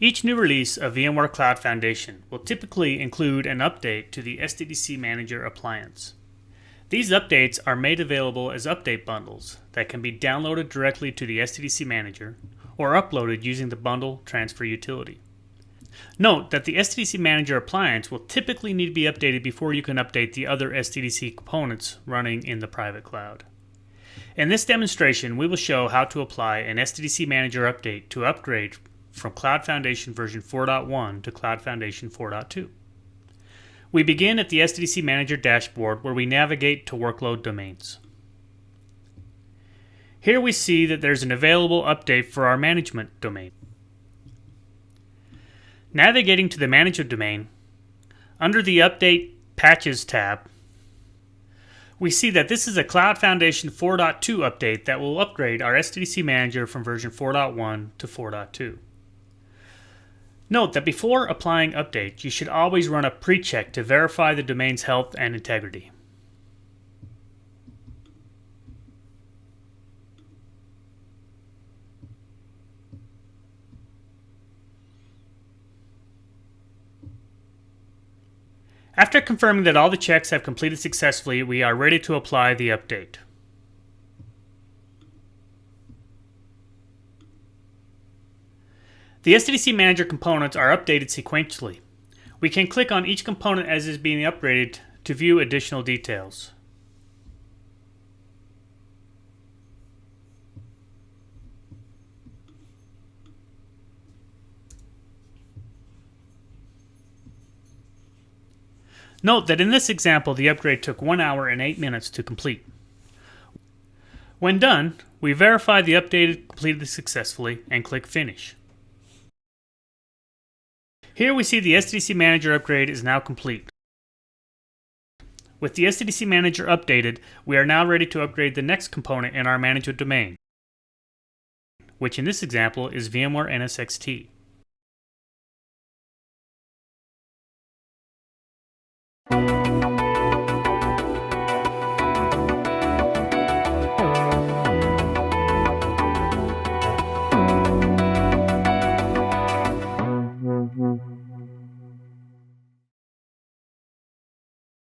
Each new release of VMware Cloud Foundation will typically include an update to the SDDC Manager appliance. These updates are made available as update bundles that can be downloaded directly to the SDDC Manager or uploaded using the bundle transfer utility. Note that the SDDC Manager appliance will typically need to be updated before you can update the other SDDC components running in the private cloud. In this demonstration, we will show how to apply an SDDC Manager update to upgrade from Cloud Foundation version 4.1 to Cloud Foundation 4.2. We begin at the SDDC Manager dashboard where we navigate to workload domains. Here we see that there's an available update for our management domain. Navigating to the Manager domain, under the Update Patches tab, we see that this is a Cloud Foundation 4.2 update that will upgrade our SDDC Manager from version 4.1 to 4.2. Note that before applying updates, you should always run a pre-check to verify the domain's health and integrity. After confirming that all the checks have completed successfully, we are ready to apply the update. The SDDC Manager components are updated sequentially. We can click on each component as it is being upgraded to view additional details. Note that in this example, the upgrade took 1 hour and 8 minutes to complete. When done, we verify the update completed successfully and click Finish. Here we see the SDDC Manager upgrade is now complete. With the SDDC Manager updated, we are now ready to upgrade the next component in our Manager domain, which in this example is VMware NSXT.